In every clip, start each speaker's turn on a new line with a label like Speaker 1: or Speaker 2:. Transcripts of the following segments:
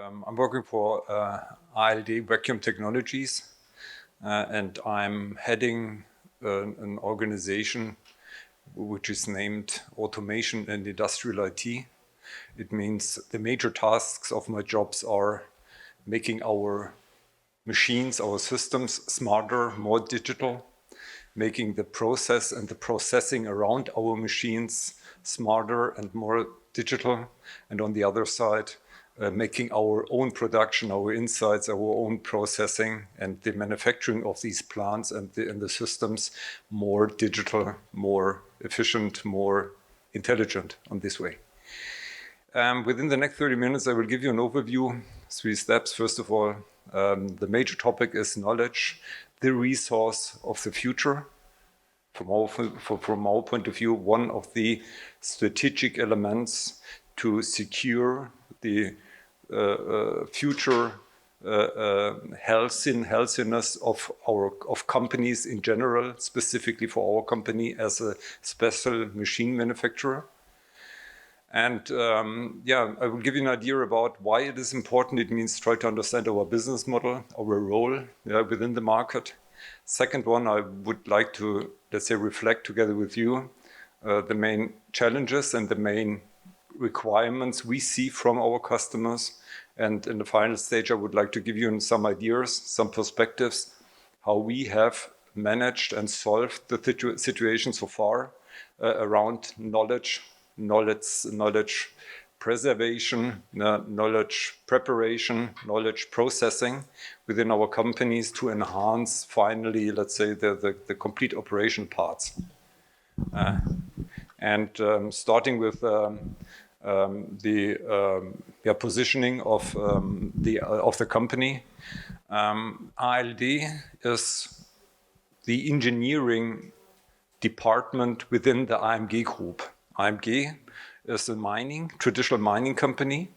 Speaker 1: I'm working for ALD Vacuum Technologies, and I'm heading an organization which is named Automation and Industrial IT. It means the major tasks of my jobs are making our machines, our systems smarter, more digital, making the process and the processing around our machines smarter and more digital, and on the other side, making our own production, our insights, our own processing, and the manufacturing of these plants and the systems more digital, more efficient, more intelligent on this way. Within the next 30 minutes, I will give you an overview, 3 steps. First of all, the major topic is knowledge, the resource of the future. From our point of view, one of the strategic elements to secure the future healthiness of companies in general, specifically for our company as a special machine manufacturer. And I will give you an idea about why it is important. It means try to understand our business model, our role within the market. Second one, I would like to, reflect together with you the main challenges and the main requirements we see from our customers. And in the final stage, I would like to give you some ideas, some perspectives, how we have managed and solved the situation so far around knowledge preservation, knowledge preparation, knowledge processing within our companies to enhance finally, the complete operation parts. Starting with the positioning of the company, ALD is the engineering department within the AMG group. AMG is a traditional mining company,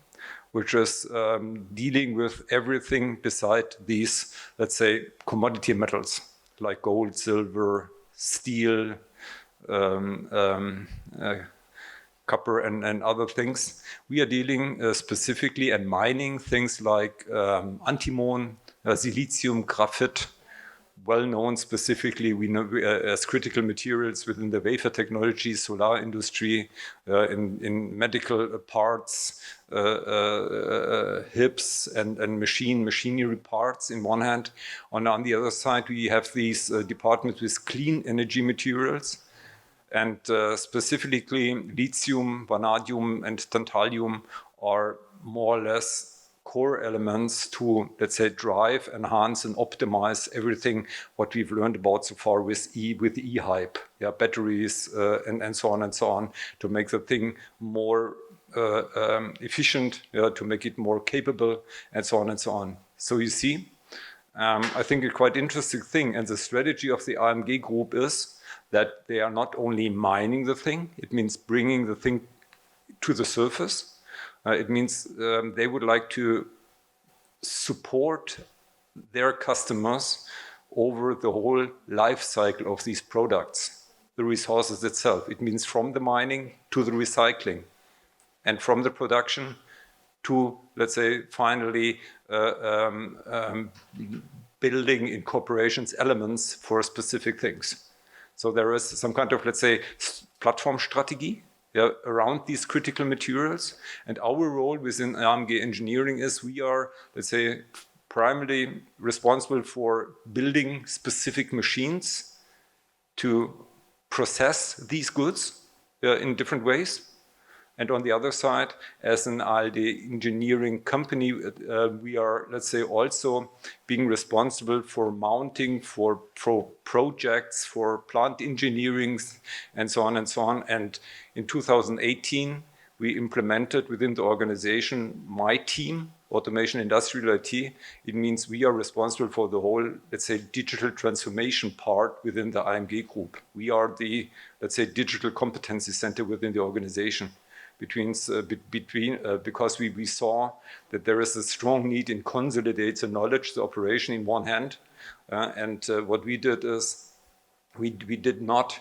Speaker 1: which is dealing with everything beside these, commodity metals like gold, silver, steel, copper, and other things. We are dealing specifically and mining things like antimony, silicium, graphite, well known specifically we know as critical materials within the wafer technology, solar industry, in medical parts, hips and machinery parts in one hand. On the other side, we have these departments with clean energy materials, and specifically lithium, vanadium, and tantalum are more or less core elements to, drive, enhance, and optimize everything what we've learned about so far with E-hype, batteries, and so on, to make the thing more efficient, to make it more capable, and so on. So you see, I think a quite interesting thing, and the strategy of the AMG group is that they are not only mining the thing, it means bringing the thing to the surface. It means they would like to support their customers over the whole life cycle of these products, the resources itself. It means from the mining to the recycling, and from the production to, finally building in corporations elements for specific things. So there is some kind of, platform strategy around these critical materials. And our role within AMG Engineering is we are, primarily responsible for building specific machines to process these goods in different ways. And on the other side, as an ALD engineering company, we are, also being responsible for mounting, for projects, for plant engineering, and so on. And in 2018, we implemented within the organization my team, Automation Industrial IT. It means we are responsible for the whole, digital transformation part within the AMG group. We are the, digital competency center within the organization. Because we saw that there is a strong need in consolidate the knowledge, the operation in one hand. And what we did is we did not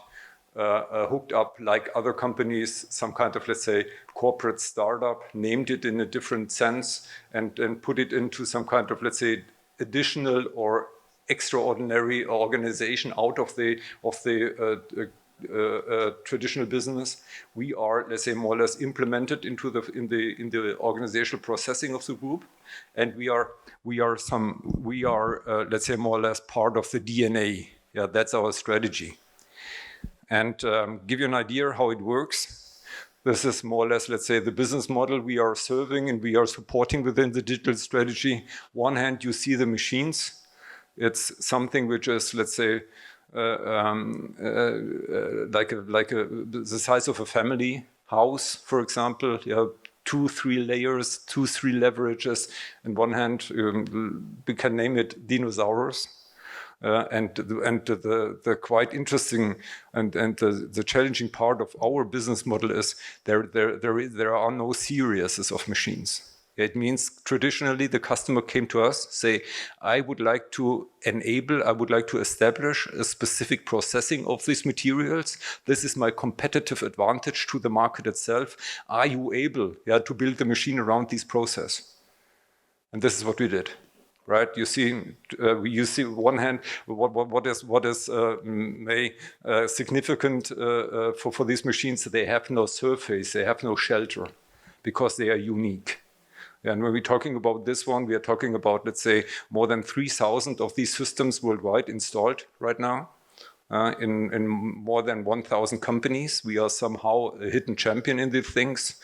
Speaker 1: hooked up like other companies, some kind of, let's say, corporate startup, named it in a different sense, and put it into some kind of, let's say, additional or extraordinary organization out of the traditional business. We are, let's say, more or less implemented into in the organizational processing of the group, and we are let's say, more or less part of the DNA. Yeah, that's our strategy. And give you an idea how it works. This is more or less, let's say, the business model we are serving and we are supporting within the digital strategy. One hand, you see the machines. It's something which is, let's say, the size of a family house, for example. You have 2-3 layers, 2-3 leverages. On one hand, we can name it dinosaurs. And the quite interesting and the challenging part of our business model is there are no series of machines. It means traditionally the customer came to us, say, I would like to establish a specific processing of these materials. This is my competitive advantage to the market itself. Are you able to build the machine around this process? And this is what we did. Right, you see one hand what is significant for these machines. They have no surface, they have no shelter, because they are unique. And when we're talking about this one, we are talking about, let's say, more than 3,000 of these systems worldwide installed right now in more than 1,000 companies. We are somehow a hidden champion in these things,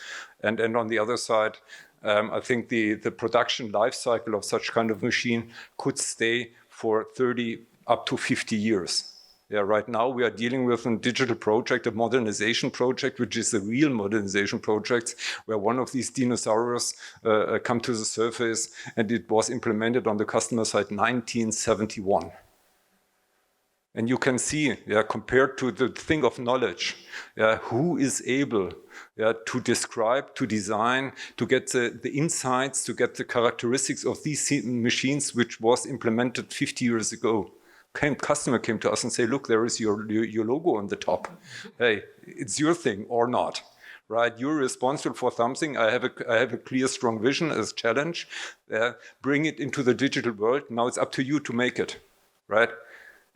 Speaker 1: and on the other side. I think the production life cycle of such kind of machine could stay for 30 up to 50 years. Yeah, right now we are dealing with a digital project, a modernization project, which is a real modernization project, where one of these dinosaurs come to the surface, and it was implemented on the customer side 1971. And you can see, compared to the thing of knowledge, who is able to describe, to design, to get the insights, to get the characteristics of these machines, which was implemented 50 years ago. Customer came to us and say, look, there is your logo on the top. Hey, it's your thing or not. Right, you're responsible for something. I have a clear, strong vision as a challenge. Bring it into the digital world. Now it's up to you to make it. Right.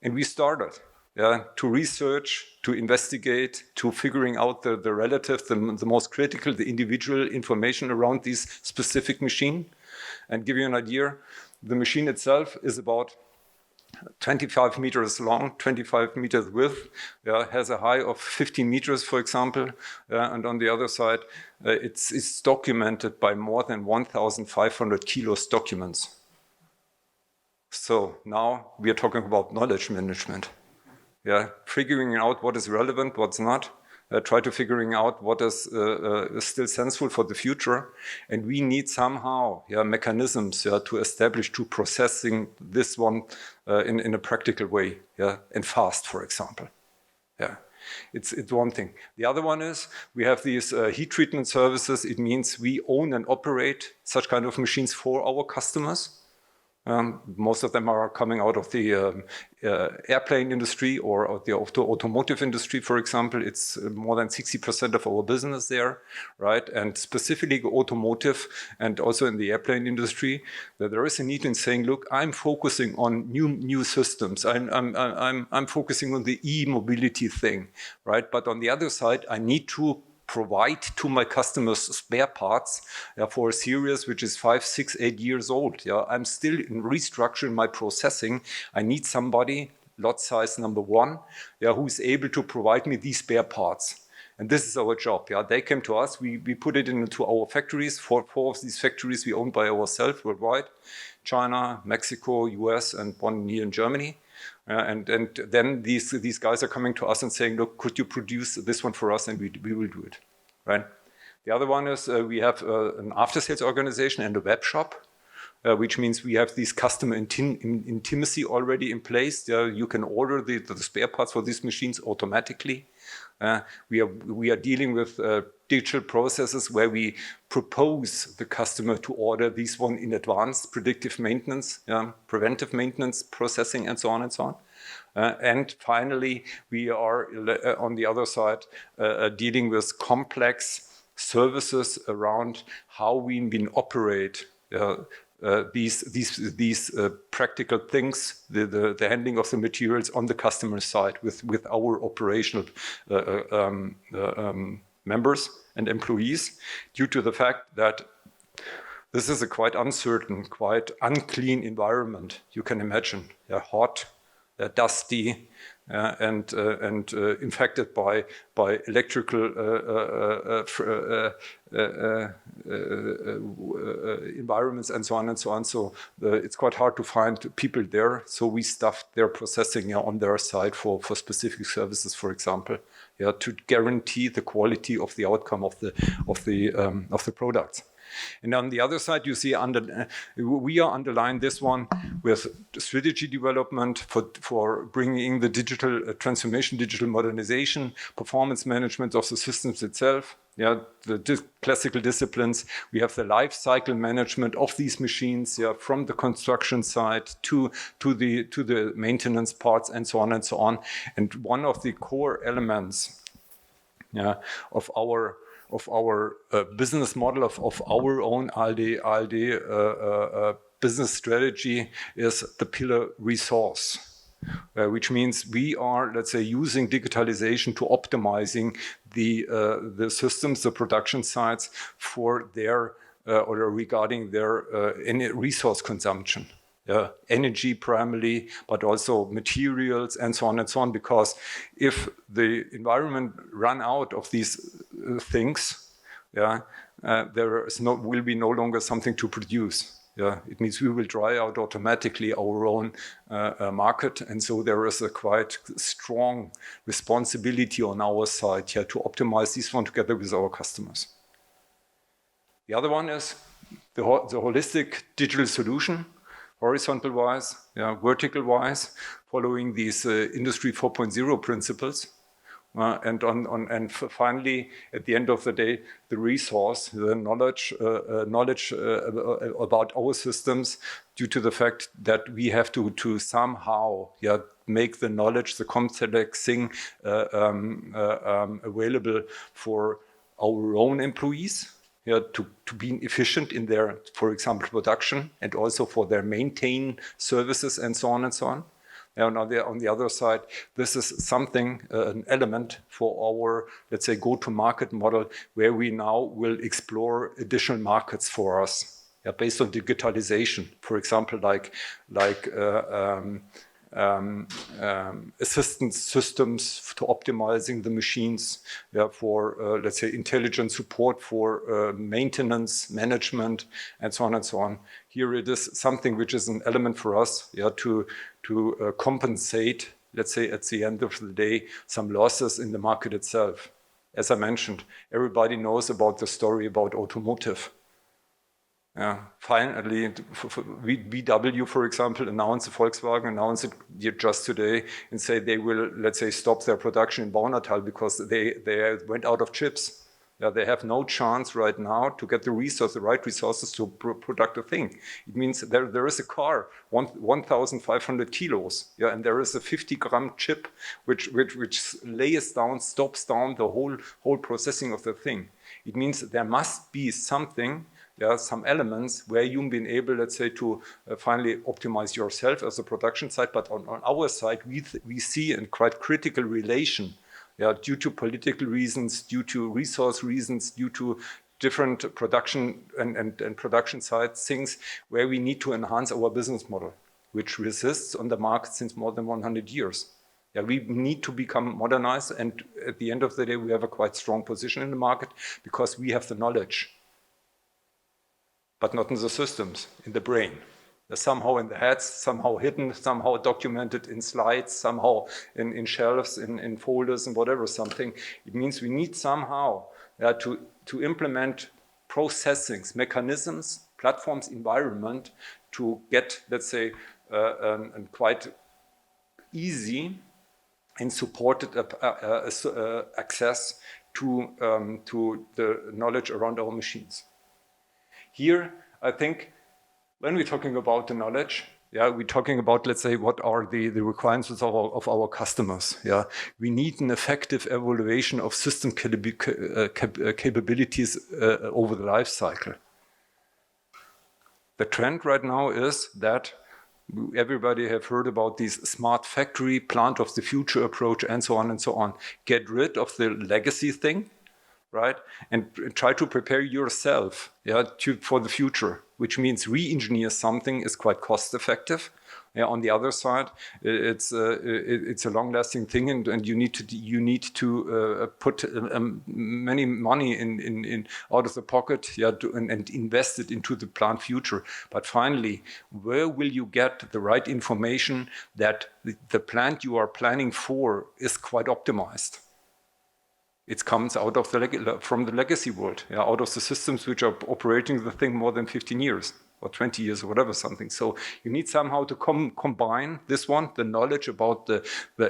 Speaker 1: And we started to research, to investigate, to figuring out the relative, the most critical, the individual information around this specific machine. And give you an idea, the machine itself is about 25 meters long, 25 meters width, has a height of 15 meters, for example. And on the other side, it's documented by more than 1,500 kilos documents. So now we are talking about knowledge management. Figuring out what is relevant, what's not. Try to figuring out what is still sensible for the future. And we need somehow mechanisms to establish, to processing this one in a practical way, and fast, for example. It's one thing. The other one is we have these heat treatment services. It means we own and operate such kind of machines for our customers. Most of them are coming out of the airplane industry or the automotive industry, for example. It's more than 60% of our business there, right? And specifically automotive and also in the airplane industry, that there is a need in saying, look, I'm focusing on new systems. I'm focusing on the e-mobility thing, right? But on the other side, I need to provide to my customers spare parts for a series which is 5, 6, 8 years old. I'm still in restructuring my processing. I need somebody, lot size number 1, who is able to provide me these spare parts. And this is our job. They came to us. We put it into our factories. 4 of these factories we own by ourselves worldwide: China, Mexico, US, and one here in Germany. And then these guys are coming to us and saying, look, could you produce this one for us? And we will do it, right? The other one is we have an after-sales organization and a web shop, which means we have these customer intimacy already in place. You can order the spare parts for these machines automatically. We are dealing with digital processes where we propose the customer to order this one in advance, predictive maintenance, preventive maintenance, processing, and so on and so on. And finally, we are on the other side dealing with complex services around how we operate these practical things, the handling of the materials on the customer side with our operational members and employees, due to the fact that this is a quite uncertain, quite unclean environment. You can imagine, hot, dusty, and infected by electrical environments and so on and so on. So it's quite hard to find people there. So we staffed their processing on their side for specific services, for example, to guarantee the quality of the outcome of the products. And on the other side, you see we are underlying this one with strategy development for bringing the digital transformation, digital modernization, performance management of the systems itself. The classical disciplines. We have the life cycle management of these machines, from the construction side to the maintenance parts and so on and so on. And one of the core elements of our business model, of our own ALD business strategy is the pillar resource, which means we are, let's say, using digitalization to optimizing the systems, the production sites for their or regarding their resource consumption. Energy primarily, but also materials and so on, because if the environment run out of these things, there will be no longer something to produce. It means we will dry out automatically our own market, and so there is a quite strong responsibility on our side to optimize this one together with our customers. The other one is the holistic digital solution. Horizontal-wise, vertical-wise, following these Industry 4.0 principles. And finally, at the end of the day, the resource, the knowledge about our systems, due to the fact that we have to somehow make the knowledge, the complex thing available for our own employees. To be efficient in their, for example, production, and also for their maintain services and so on and so on. And on the other side, this is something, an element for our, let's say, go-to-market model, where we now will explore additional markets for us, based on digitalization. For example, like assistance systems to optimizing the machines, for let's say intelligent support for maintenance, management, and so on and so on. Here it is something which is an element for us, to compensate, let's say, at the end of the day, some losses in the market itself. As I mentioned, everybody knows about the story about automotive. Finally, VW, for example, Volkswagen announced it just today and say they will, let's say, stop their production in Baunatal because they went out of chips. They have no chance right now to get the right resources to produce a thing. It means there is a car, 1,500 kilos, and there is a 50-gram chip which stops down the whole processing of the thing. It means there must be something. There are some elements where you've been able, let's say, to finally optimize yourself as a production site. But on our side, we see a quite critical relation, due to political reasons, due to resource reasons, due to different production and production side things, where we need to enhance our business model, which resists on the market since more than 100 years. We need to become modernized, and at the end of the day, we have a quite strong position in the market because we have the knowledge, but not in the systems, in the brain. They're somehow in the heads, somehow hidden, somehow documented in slides, somehow in shelves, in folders and whatever something. It means we need somehow to implement processings, mechanisms, platforms, environment to get, let's say, quite easy and supported access to the knowledge around our machines. Here, I think, when we're talking about the knowledge, we're talking about, let's say, what are the requirements of our customers. We need an effective evaluation of system capabilities over the life cycle. The trend right now is that everybody have heard about these smart factory, plant of the future approach, and so on and so on. Get rid of the legacy thing, right? And try to prepare yourself for the future, which means re-engineer something is quite cost effective. On the other side, it's a long-lasting thing, and you need to put many money in out of the pocket, and invest it into the plant future. But finally, where will you get the right information that the plant you are planning for is quite optimized? It comes out of from the legacy world, out of the systems which are operating the thing more than 15 years or 20 years or whatever something. So you need somehow to combine this one, the knowledge about the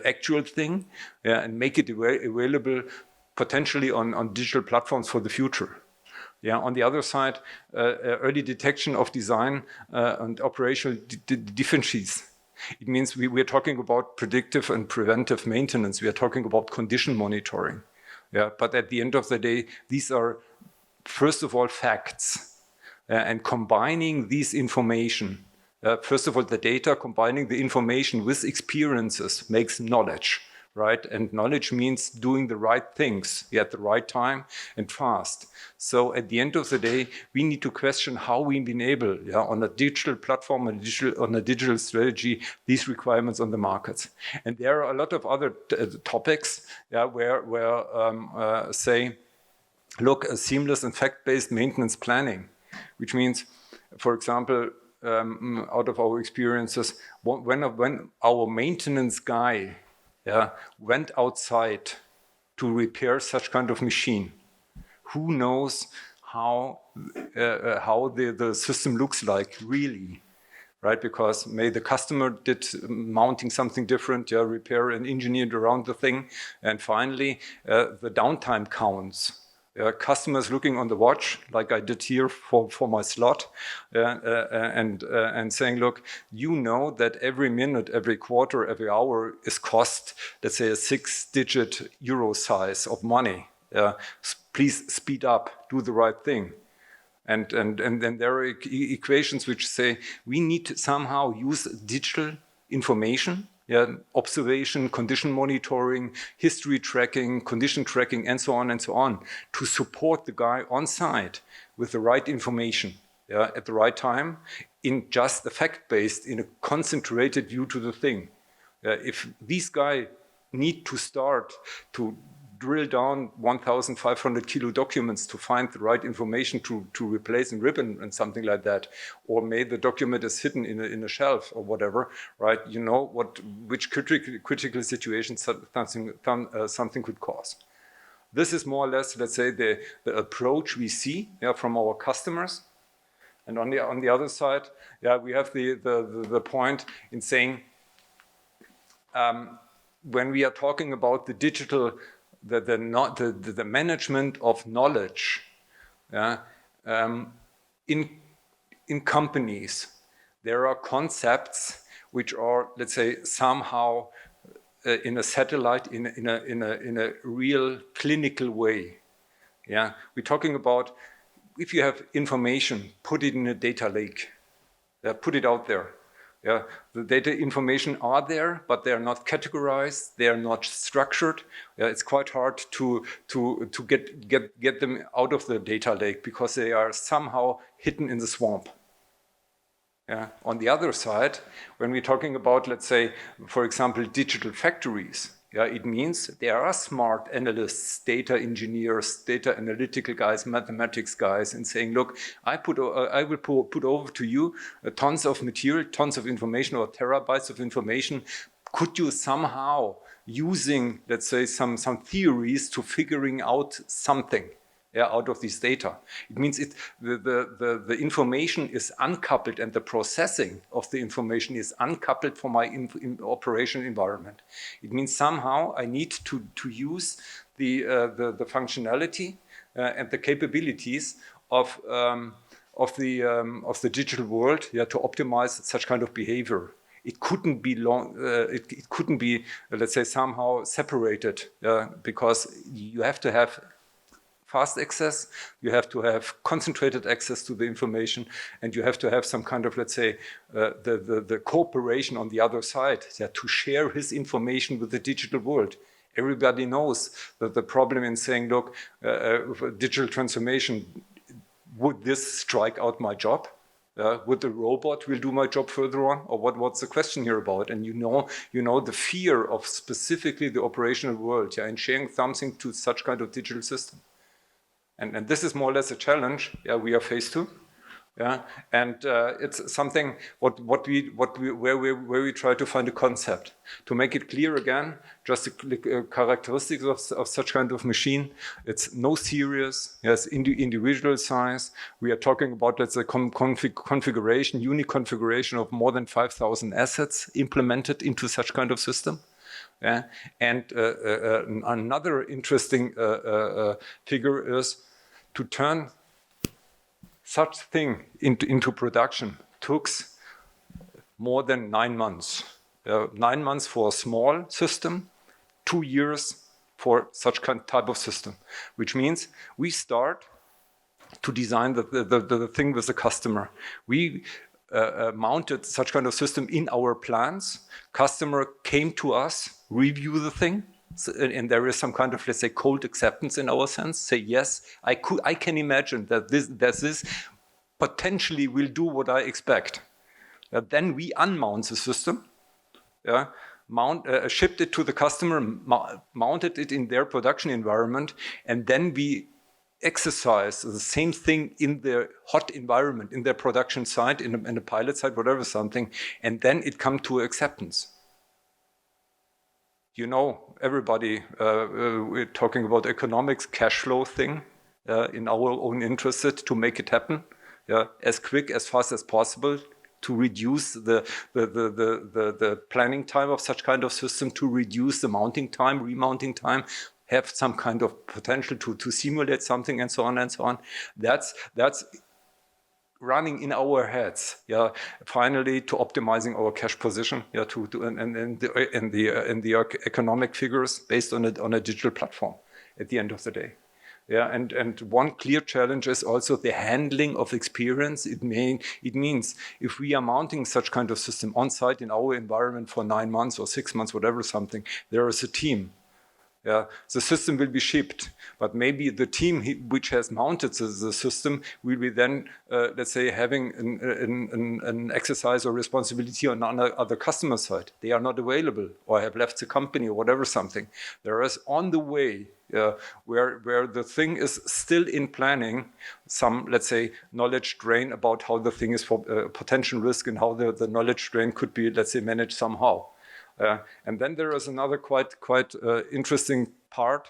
Speaker 1: actual thing, and make it available potentially on digital platforms for the future. On the other side, early detection of design and operational deficiencies. It means we're talking about predictive and preventive maintenance. We are talking about condition monitoring. But at the end of the day, these are, first of all, facts. And combining these information, first of all, the data, combining the information with experiences makes knowledge, right? And knowledge means doing the right things at the right time and fast. So at the end of the day, we need to question how we've been able, on a digital platform and on a digital strategy, these requirements on the markets. And there are a lot of other topics where say, look, a seamless and fact-based maintenance planning, which means, for example, out of our experiences, when our maintenance guy went outside to repair such kind of machine, who knows how the system looks like really, right? Because maybe the customer did mounting something different, repair and engineered around the thing, and finally the downtime counts. Customers looking on the watch, like I did here for my slot, and saying, look, you know that every minute, every quarter, every hour is cost, let's say, a 6-digit euro size of money. Please speed up, do the right thing. And then there are equations which say we need to somehow use digital information, observation, condition monitoring, history tracking, condition tracking, and so on, to support the guy on site with the right information at the right time, in just the fact-based, in a concentrated view to the thing. If these guys need to start to drill down 1,500 kilo documents to find the right information to replace and rip and something like that, or maybe the document is hidden in a shelf or whatever, right? You know which critical situation something could cause. This is more or less, let's say, the approach we see from our customers. And on the other side, we have the point in saying, when we are talking about the digital, the management of knowledge, in companies, there are concepts which are, let's say, somehow in a satellite, in a real clinical way. We're talking about, if you have information, put it in a data lake. Put it out there. The data information are there, but they are not categorized. They are not structured. It's quite hard to get them out of the data lake because they are somehow hidden in the swamp. On the other side, when we're talking about, let's say, for example, digital factories, it means there are smart analysts, data engineers, data analytical guys, mathematics guys, and saying, look, I will put over to you tons of material, tons of information, or terabytes of information. Could you somehow, using, let's say, some theories to figuring out something out of this data? It means the information is uncoupled, and the processing of the information is uncoupled from my operation environment. It means somehow I need to use the functionality and the capabilities of the digital world, to optimize such kind of behavior. It couldn't be it couldn't be, let's say, somehow separated, because you have to have fast access, you have to have concentrated access to the information, and you have to have some kind of, let's say, the cooperation on the other side, to share his information with the digital world. Everybody knows that the problem in saying, look, digital transformation, would this strike out my job? Would the robot will do my job further on, or what's the question here about? And you know the fear of specifically the operational world, and sharing something to such kind of digital system. And this is more or less a challenge, we are faced to. And it's something where we try to find a concept to make it clear again. Just the characteristics of such kind of machine. It's no series. Yes, individual size. We are talking about, let's say, configuration, unique configuration of more than 5,000 assets implemented into such kind of system. And another interesting figure is to turn such thing into production took more than 9 months. 9 months for a small system, 2 years for such kind type of system, which means we start to design the thing with the customer. We mounted such kind of system in our plans. Customer came to us, review the thing, and there is some kind of, let's say, cold acceptance in our sense. Say, yes, I can imagine that this potentially will do what I expect. Then we unmount the system, shipped it to the customer, mounted it in their production environment, and then we exercise the same thing in their hot environment, in their production site, in a pilot site, whatever something, and then it comes to acceptance. You know, everybody, we're talking about economics, cash flow thing, in our own interest to make it happen, as quick, as fast as possible, to reduce the planning time of such kind of system, to reduce the mounting time, remounting time, have some kind of potential to simulate something, and so on and so on. That's running in our heads, finally to optimizing our cash position, and the economic figures based on a digital platform at the end of the day. And one clear challenge is also the handling of experience. It means if we are mounting such kind of system on site in our environment for 9 months or 6 months, whatever something, there is a team. The system will be shipped, but maybe the team which has mounted the system will be then, let's say, having an exercise or responsibility on other customer side. They are not available or have left the company or whatever something. There is on the way where the thing is still in planning, some, let's say, knowledge drain about how the thing is for potential risk and how the knowledge drain could be, let's say, managed somehow. And then there is another quite interesting part.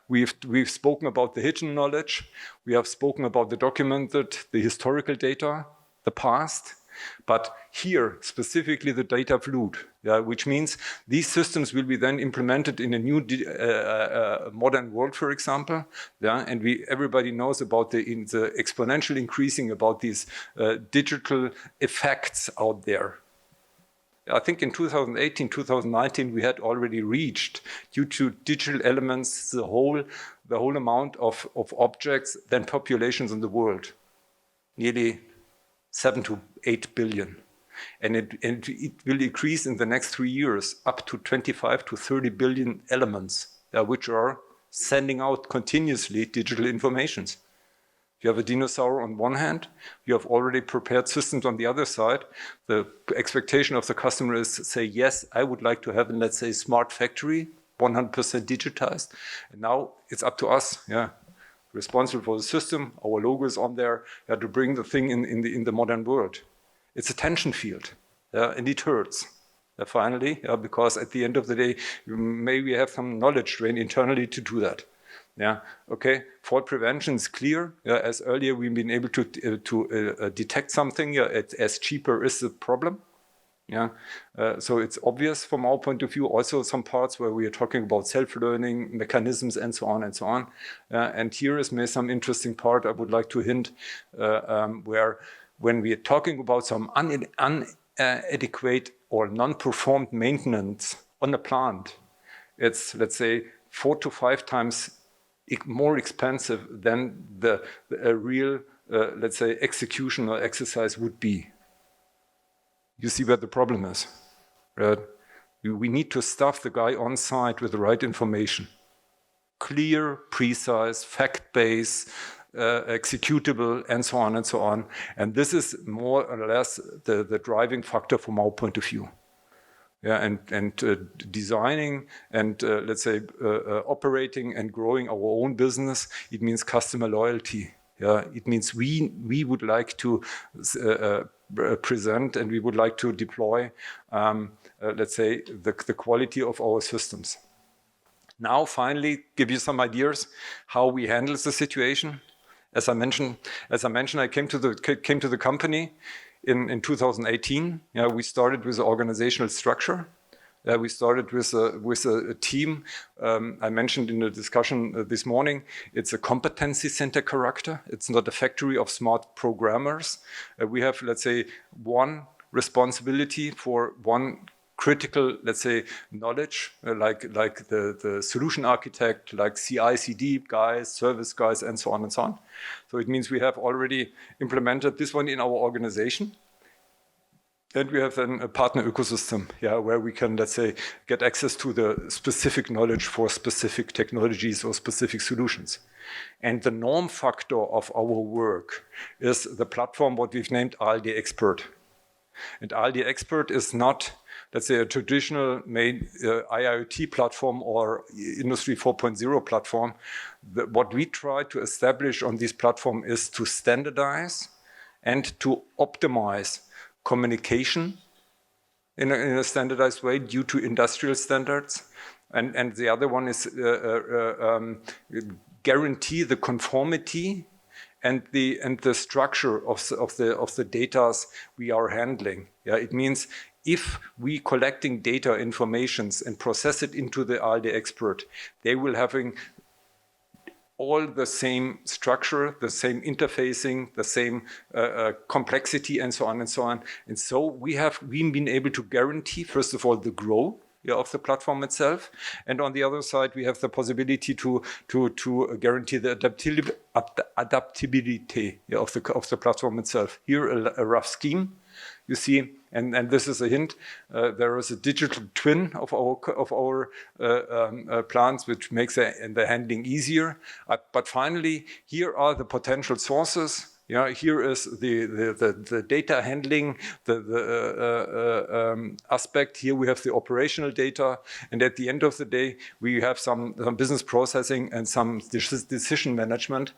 Speaker 1: We've spoken about the hidden knowledge. We have spoken about the documented, the historical data, the past. But here, specifically the data fluid, which means these systems will be then implemented in a new modern world, for example. And everybody knows about the exponential increasing about these digital effects out there. I think in 2018, 2019, we had already reached, due to digital elements, the whole amount of objects than populations in the world, nearly 7 to 8 billion. And it will increase in the next 3 years up to 25 to 30 billion elements, which are sending out continuously digital informations. You have a dinosaur on one hand, you have already prepared systems on the other side. The expectation of the customer is to say, yes, I would like to have, let's say, smart factory, 100% digitized. And now it's up to us, responsible for the system. Our logo is on there, to bring the thing in the modern world. It's a tension field, and it hurts. Finally, because at the end of the day, maybe have some knowledge drain internally to do that. Fault prevention is clear. As earlier, we've been able to detect something as cheaper is the problem. Yeah, so it's obvious from our point of view. Also, some parts where we are talking about self-learning mechanisms and so on and so on. And here is some interesting part I would like to hint, where when we are talking about some inadequate or non-performed maintenance on a plant, it's, let's say, 4 to 5 times more expensive than the real, let's say, execution or exercise would be. You see where the problem is, right? We need to stuff the guy on site with the right information. Clear, precise, fact-based, executable, and so on and so on. And this is more or less the driving factor from our point of view. Yeah, and designing and let's say operating and growing our own business, it means customer loyalty. Yeah, it means we would like to present and we would like to deploy, let's say, the quality of our systems. Now, finally, give you some ideas how we handle the situation. As I mentioned, I came to the company in 2018. Yeah, we started with the organizational structure. We started with a team. I mentioned in the discussion this morning, it's a competency center character. It's not a factory of smart programmers. We have, let's say, one responsibility for one critical, let's say, knowledge, like the solution architect, like CI/CD guys, service guys, and so on and so on. So it means we have already implemented this one in our organization. And we have then a partner ecosystem, yeah, where we can, let's say, get access to the specific knowledge for specific technologies or specific solutions. And the norm factor of our work is the platform, what we've named ALD Expert. And ALD Expert is not, let's say, a traditional main IoT platform or Industry 4.0 platform. What we try to establish on this platform is to standardize and to optimize communication in a standardized way due to industrial standards. And the other one is guarantee the conformity and the structure of the data we are handling. Yeah, it means if we collecting data informations and process it into the ALD Expert, they will having all the same structure, the same interfacing, the same complexity, and so on and so on. And so we've been able to guarantee, first of all, the growth of the platform itself, and on the other side, we have the possibility to guarantee the adaptability of the platform itself. Here, a rough scheme. You see, and this is a hint. There is a digital twin of our plants, which makes the handling easier. But finally, here are the potential sources. Yeah, here is the data handling, the aspect. Here we have the operational data, and at the end of the day, we have some business processing and some decision management,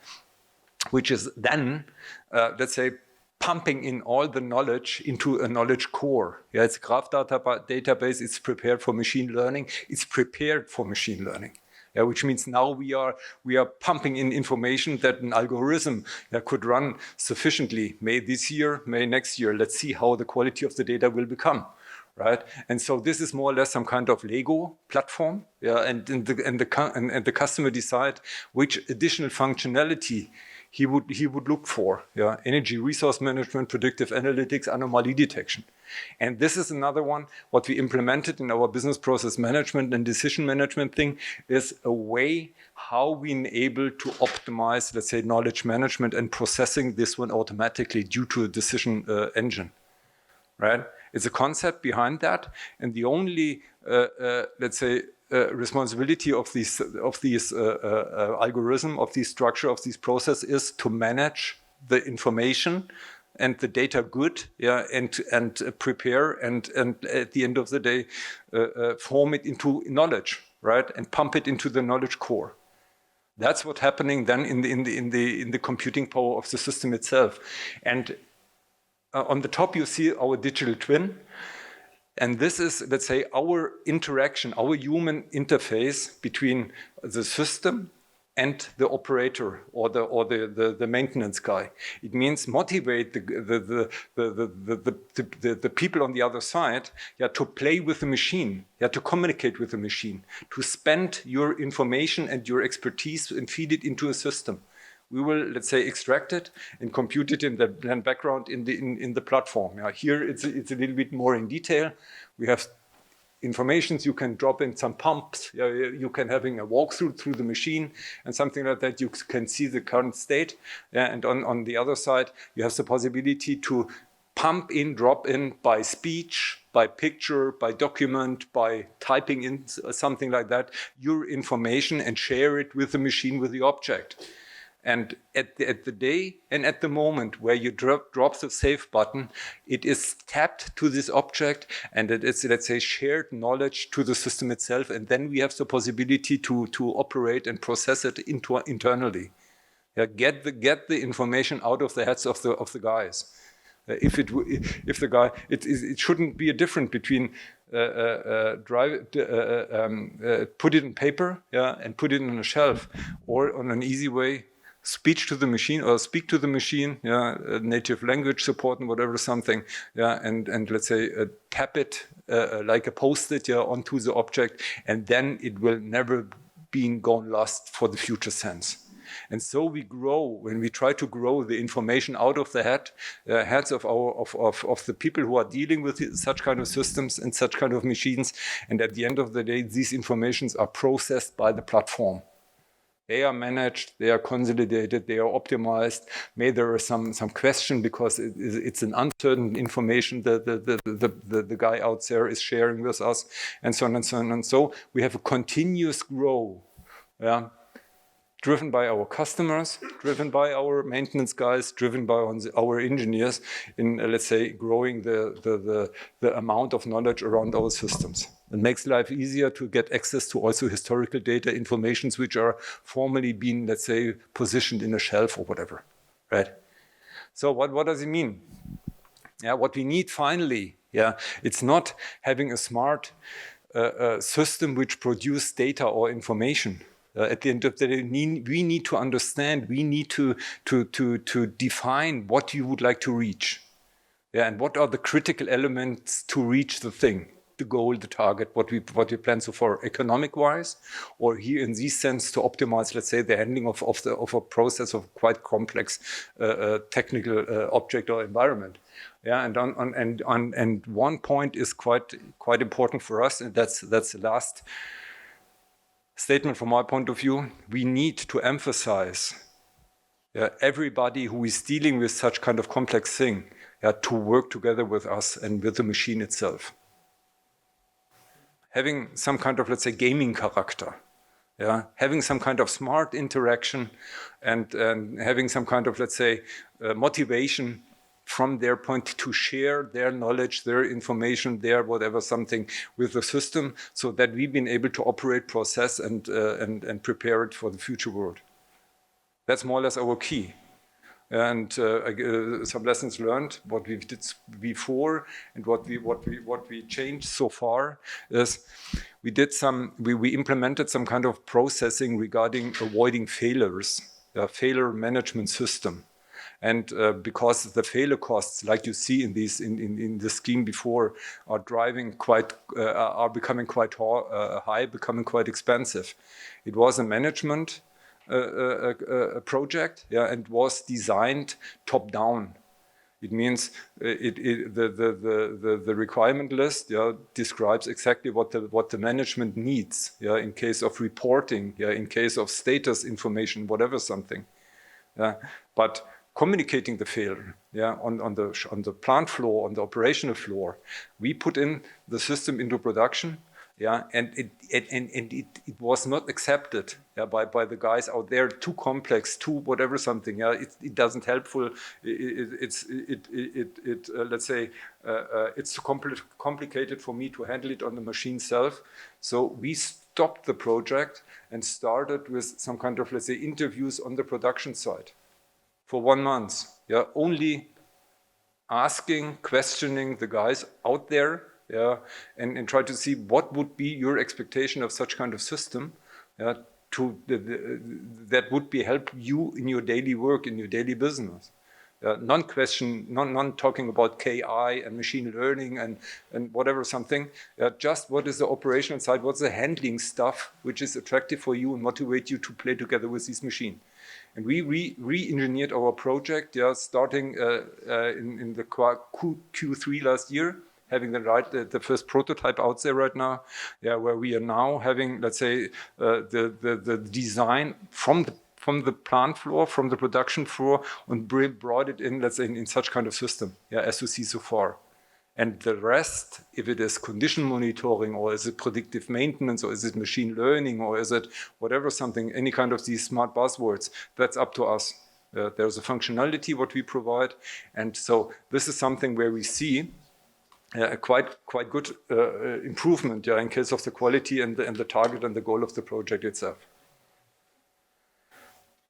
Speaker 1: which is then, let's say, pumping in all the knowledge into a knowledge core. Yeah, it's a graph database. It's prepared for machine learning. It's prepared for machine learning. Yeah, which means now we are pumping in information that an algorithm could run sufficiently. May this year, may next year. Let's see how the quality of the data will become, right? And so this is more or less some kind of Lego platform. Yeah, and the customer decide which additional functionality he would look for. Yeah, energy resource management, predictive analytics, anomaly detection. And this is another one, what we implemented in our business process management and decision management thing is a way how we enable to optimize, let's say, knowledge management and processing this one automatically due to a decision engine, right? It's a concept behind that. And the only, let's say, responsibility of these algorithm, of this structure, of this process is to manage the information and the data good, yeah, and prepare and at the end of the day form it into knowledge, right, and pump it into the knowledge core. That's what's happening then in the computing power of the system itself. And on the top you see our digital twin. And this is, let's say, our interaction, our human interface between the system and the operator or the maintenance guy. It means motivate the people on the other side, yeah, to play with the machine, yeah, to communicate with the machine, to spend your information and your expertise and feed it into a system. We will, let's say, extract it and compute it in the background in the platform. Yeah, here it's a little bit more in detail. We have informations, you can drop in some pumps, you can having a walkthrough through the machine and something like that. You can see the current state. And on the other side, you have the possibility to pump in, drop in by speech, by picture, by document, by typing in something like that, your information and share it with the machine, with the object. And at the day and at the moment where you drop the save button, it is tapped to this object and it is, let's say, shared knowledge to the system itself. And then we have the possibility to operate and process it internally. Yeah, get the information out of the heads of the guys. If the guy, it shouldn't be a difference between put it in paper, yeah, and put it on a shelf, or on an easy way, speech to the machine or speak to the machine, yeah, native language support and whatever something, yeah, and let's say tap it like a post-it, yeah, onto the object, and then it will never be gone lost for the future sense. And so we grow when we try to grow the information out of the heads of the people who are dealing with such kind of systems and such kind of machines. And at the end of the day, these informations are processed by the platform. They are managed, they are consolidated, they are optimized. Maybe there is some question because it's an uncertain information that the guy out there is sharing with us, and so on and so on. And so we have a continuous growth, yeah, driven by our customers, driven by our maintenance guys, driven by our engineers in, let's say, growing the amount of knowledge around our systems. It makes life easier to get access to also historical data, informations which are formally being, let's say, positioned in a shelf or whatever, right? So what does it mean? Yeah, what we need finally, yeah, it's not having a smart system which produces data or information. At the end of the day, we need to understand, we need to define what you would like to reach. Yeah, and what are the critical elements to reach the thing, the goal, the target, what we plan so far, economic-wise, or here in this sense to optimize, let's say, the handling of a process of quite complex technical object or environment. Yeah, and one point is quite important for us, and that's the last statement from my point of view. We need to emphasize everybody who is dealing with such kind of complex thing, to work together with us and with the machine itself. Having some kind of, let's say, gaming character, yeah, having some kind of smart interaction and having some kind of, let's say, motivation from their point to share their knowledge, their information, their whatever something with the system, so that we've been able to operate, process, and prepare it for the future world. That's more or less our key. And some lessons learned, what we did before and what we changed so far is we implemented some kind of processing regarding avoiding failures, a failure management system. And because the failure costs, like you see in the scheme before, are becoming quite high, becoming quite expensive. It was a management a project, yeah, and was designed top down. It means the requirement list, yeah, describes exactly what the management needs, yeah, in case of reporting, yeah, in case of status information, whatever something, yeah. But communicating the failure, yeah, on the plant floor, on the operational floor, we put in the system into production. Yeah, and it was not accepted, yeah, by the guys out there. Too complex, too whatever something. Yeah, it doesn't helpful. Let's say it's too complicated for me to handle it on the machine self. So we stopped the project and started with some kind of, let's say, interviews on the production side for 1 month. Yeah, only asking, questioning the guys out there. Yeah, and try to see what would be your expectation of such kind of system, yeah, that would be help you in your daily work, in your daily business. Non talking about KI and machine learning and whatever something. Just what is the operational side? What's the handling stuff which is attractive for you and motivate you to play together with this machine? And we re-engineered our project, starting in the Q3 last year, having the first prototype out there right now, where we are now having, let's say, the design from the plant floor, from the production floor, and brought it in, let's say, in such kind of system, as you see so far. And the rest, if it is condition monitoring, or is it predictive maintenance, or is it machine learning, or is it whatever something, any kind of these smart buzzwords, that's up to us. There's a functionality what we provide. And so this is something where we see a quite good improvement in case of the quality and the target and the goal of the project itself.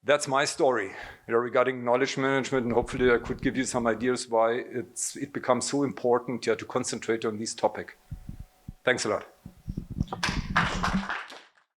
Speaker 1: That's my story regarding knowledge management, and hopefully I could give you some ideas why it becomes so important to concentrate on this topic. Thanks a lot.